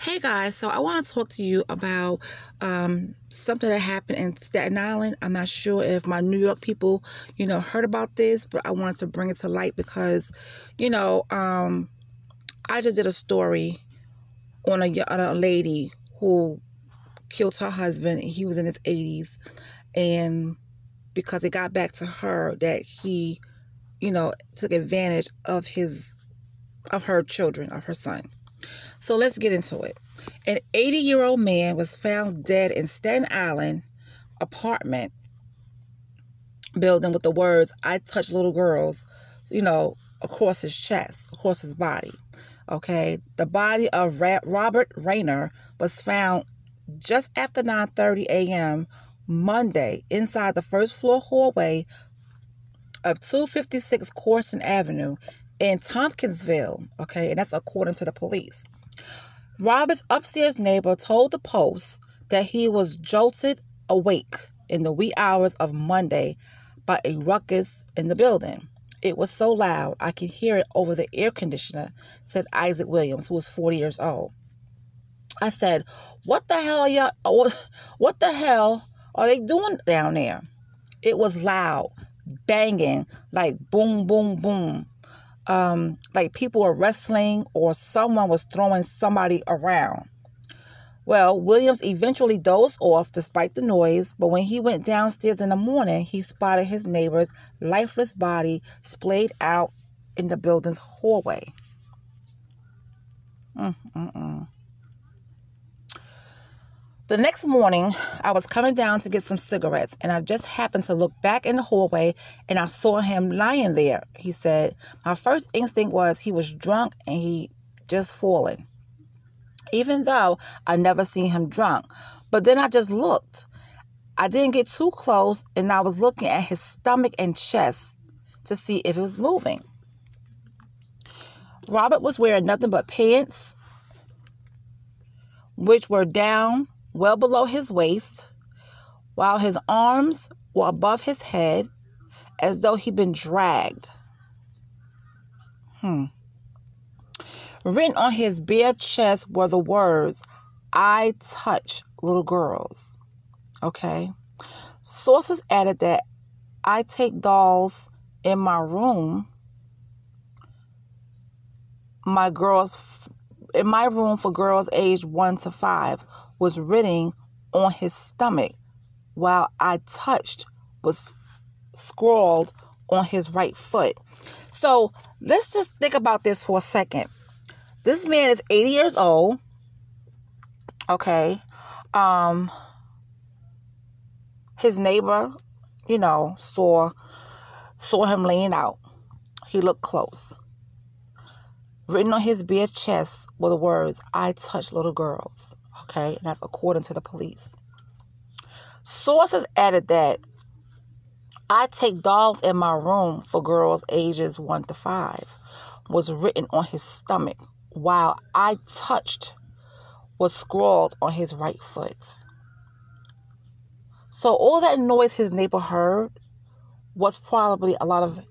Hey guys, so I want to talk to you about something that happened in Staten Island. I'm not sure if my New York people, heard about this, but I wanted to bring it to light because, I just did a story on a lady who killed her husband. He was in his 80s, and because it got back to her that he, took advantage of her children, of her son. So let's get into it. An 80-year-old man was found dead in Staten Island apartment building with the words, "I touch little girls," across his chest, across his body. Okay. The body of Robert Raynor was found just after 9:30 a.m. Monday inside the first floor hallway of 256 Corson Avenue in Tompkinsville. Okay. And that's according to the police. Robert's upstairs neighbor told the Post that he was jolted awake in the wee hours of Monday by a ruckus in the building. "It was so loud, I could hear it over the air conditioner," said Isaac Williams, who was 40 years old. "I said, what the hell are they doing down there? It was loud, banging, like boom, boom, boom. Like people were wrestling or someone was throwing somebody around." Well, Williams eventually dozed off despite the noise, but when he went downstairs in the morning, he spotted his neighbor's lifeless body splayed out in the building's hallway. The next morning, I was coming down to get some cigarettes, and I just happened to look back in the hallway, and I saw him lying there, he said. "My first instinct was he was drunk and he just fallen, even though I never seen him drunk. But then I just looked. I didn't get too close, and I was looking at his stomach and chest to see if it was moving. Robert was wearing nothing but pants, which were down well below his waist, while his arms were above his head, as though he'd been dragged. Written on his bare chest were the words, "I touch little girls." Okay. Sources added that "I take dolls in my room. In my room for girls aged 1 to 5 was written on his stomach, while I touched was scrawled on his right foot." So let's just think about this for a second. This man is 80 years old. Okay. His neighbor, saw him laying out. He looked close. Written on his bare chest were the words, "I touch little girls." Okay, and that's according to the police. Sources added that "I take dolls in my room for girls ages 1 to 5 was written on his stomach, while "I touched" was scrawled on his right foot. So all that noise his neighbor heard was probably a lot of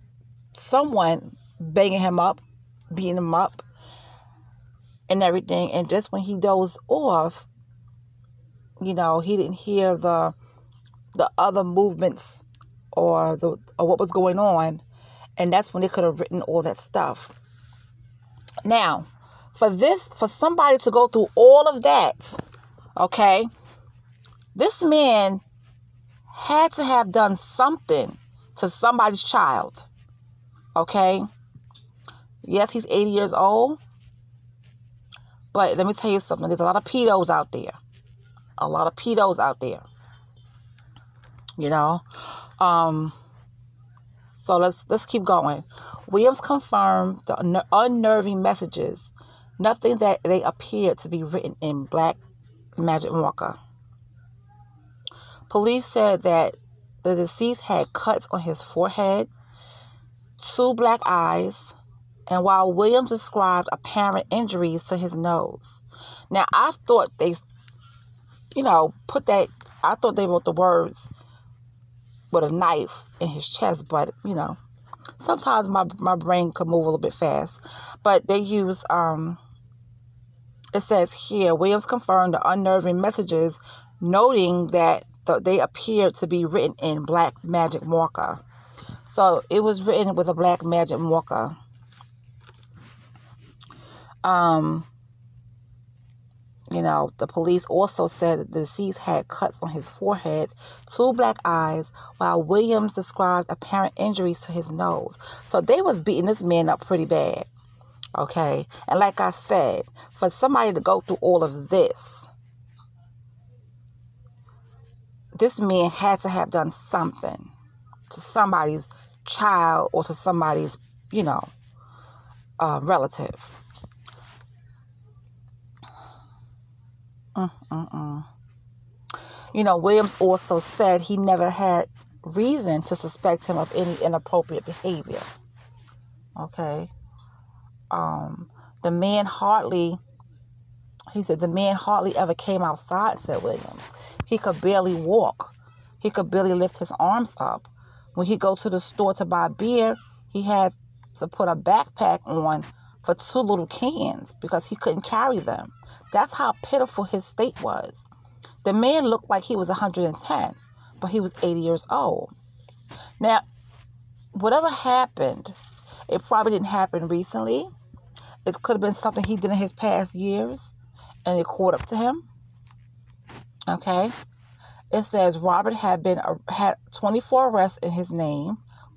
someone banging him up, beating him up, and everything. And just when he dozed off, he didn't hear the other movements or what was going on, and that's when they could have written all that stuff. Now, for somebody to go through all of that, okay, this man had to have done something to somebody's child. Okay. Yes, he's 80 years old. But let me tell you something. There's a lot of pedos out there. So let's keep going. Williams confirmed the unnerving messages. Nothing that they appeared to be written in black magic marker. Police said that the deceased had cuts on his forehead, 2 black eyes, and while Williams described apparent injuries to his nose. Now, I thought they, I thought they wrote the words with a knife in his chest, but, sometimes my brain could move a little bit fast. But they use It says here, Williams confirmed the unnerving messages, noting that they appeared to be written in black magic marker. So it was written with a black magic marker. The police also said that the deceased had cuts on his forehead, 2 black eyes, while Williams described apparent injuries to his nose. So they was beating this man up pretty bad. Okay. And like I said, for somebody to go through all of this man had to have done something to somebody's child or to somebody's, relative. Williams also said he never had reason to suspect him of any inappropriate behavior. Okay. The man hardly ever came outside, said Williams. He could barely walk. He could barely lift his arms up. When he go to the store to buy beer, he had to put a backpack on for 2 little cans because he couldn't carry them. That's how pitiful his state was. The man looked like he was 110, but he was 80 years old. Now, whatever happened, it probably didn't happen recently. It could have been something he did in his past years, and it caught up to him. Okay. It says Robert had 24 arrests in his name,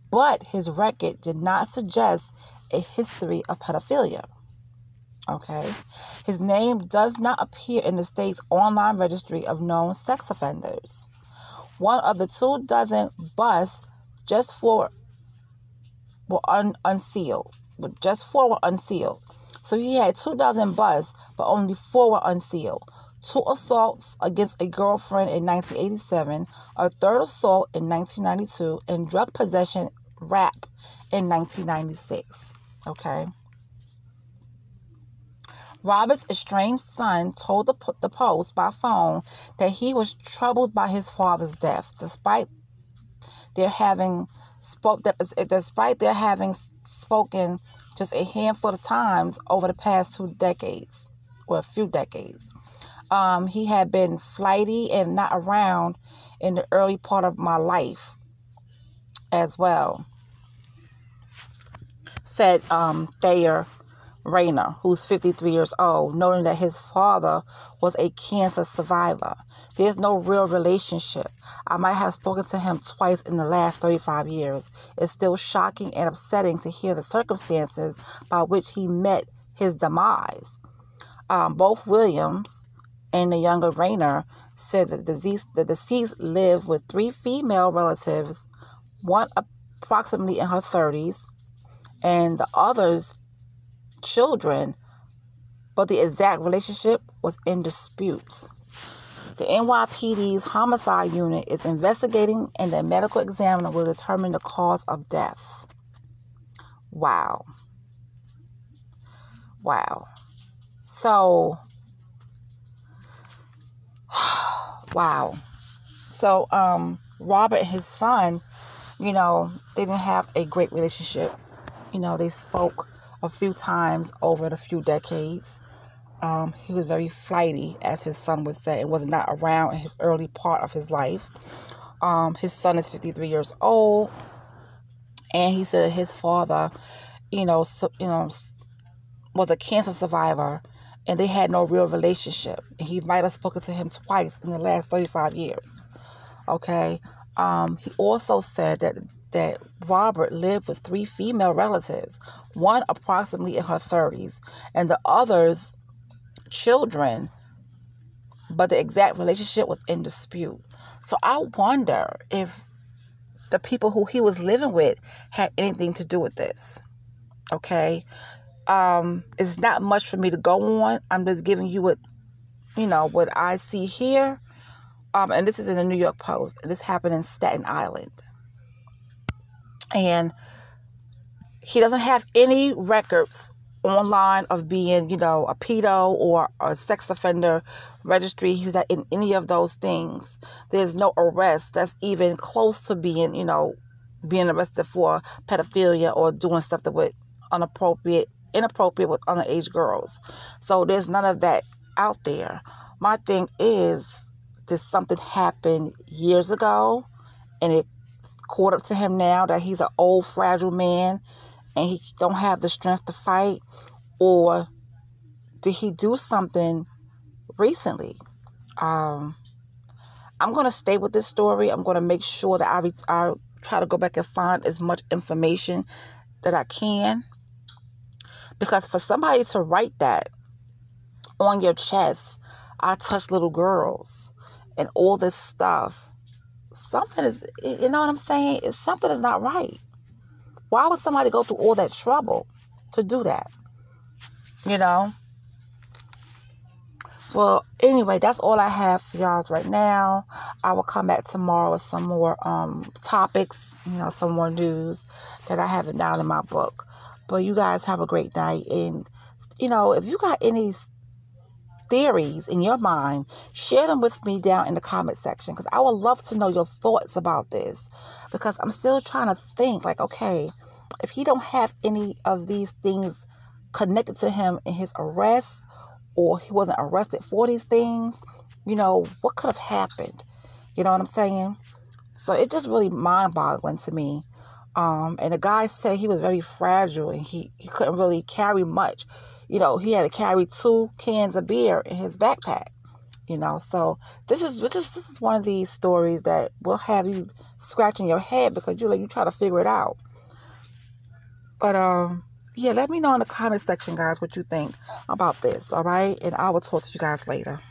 but his record did not suggest a history of pedophilia. Okay. His name does not appear in the state's online registry of known sex offenders. One of the 24 busts, just 4 were unsealed. Just 4 were unsealed. So he had 24 busts, but only 4 were unsealed. 2 assaults against a girlfriend in 1987, a 3rd assault in 1992, and drug possession rap in 1996. Okay. Robert's estranged son told the Post by phone that he was troubled by his father's death, despite their having spoken just a handful of times over the past 2 decades, or a few decades. He had been flighty and not around in the early part of my life as well, said Robert Raynor, who's 53 years old, noting that his father was a cancer survivor. There's no real relationship. I might have spoken to him twice in the last 35 years. It's still shocking and upsetting to hear the circumstances by which he met his demise. Both Williams and the younger Raynor said that the deceased lived with 3 female relatives, one approximately in her 30s, and the others children, but the exact relationship was in dispute. The NYPD's homicide unit is investigating, and the medical examiner will determine the cause of death. Wow. So, So, Robert and his son, they didn't have a great relationship. They spoke a few times over the few decades. He was very flighty, as his son would say, and was not around in his early part of his life. His son is 53 years old, and he said his father, was a cancer survivor, and they had no real relationship. And he might have spoken to him twice in the last 35 years. Okay. He also said that Robert lived with 3 female relatives, one approximately in her 30s, and the others children, but the exact relationship was in dispute. So I wonder if the people who he was living with had anything to do with this. Okay. It's not much for me to go on. I'm just giving you what I see here. And this is in the New York Post. This happened in Staten Island. And he doesn't have any records online of being, a pedo or a sex offender registry. He's not in any of those things. There's no arrest that's even close to being arrested for pedophilia or doing stuff that would inappropriate inappropriate with underage girls. So there's none of that out there. My thing is, did something happen years ago and it caught up to him now that he's an old, fragile man and he don't have the strength to fight? Or did he do something recently? I'm going to stay with this story. I'm going to make sure that I try to go back and find as much information that I can. Because for somebody to write that on your chest, I touch little girls and all this stuff, something is, you know what I'm saying? Something is not right. Why would somebody go through all that trouble to do that? You know? Well, anyway, that's all I have for y'all right now. I will come back tomorrow with some more topics, some more news that I haven't down in my book. But you guys have a great night. And, if you got any theories in your mind, share them with me down in the comment section, because I would love to know your thoughts about this, because I'm still trying to think like, okay, if he don't have any of these things connected to him in his arrest, or he wasn't arrested for these things, what could have happened? You know what I'm saying? So it's just really mind-boggling to me. And the guy said he was very fragile and he couldn't really carry much. He had to carry 2 cans of beer in his backpack. So this is one of these stories that will have you scratching your head because you try to figure it out. But yeah, let me know in the comment section, guys, what you think about this. All right, and I will talk to you guys later.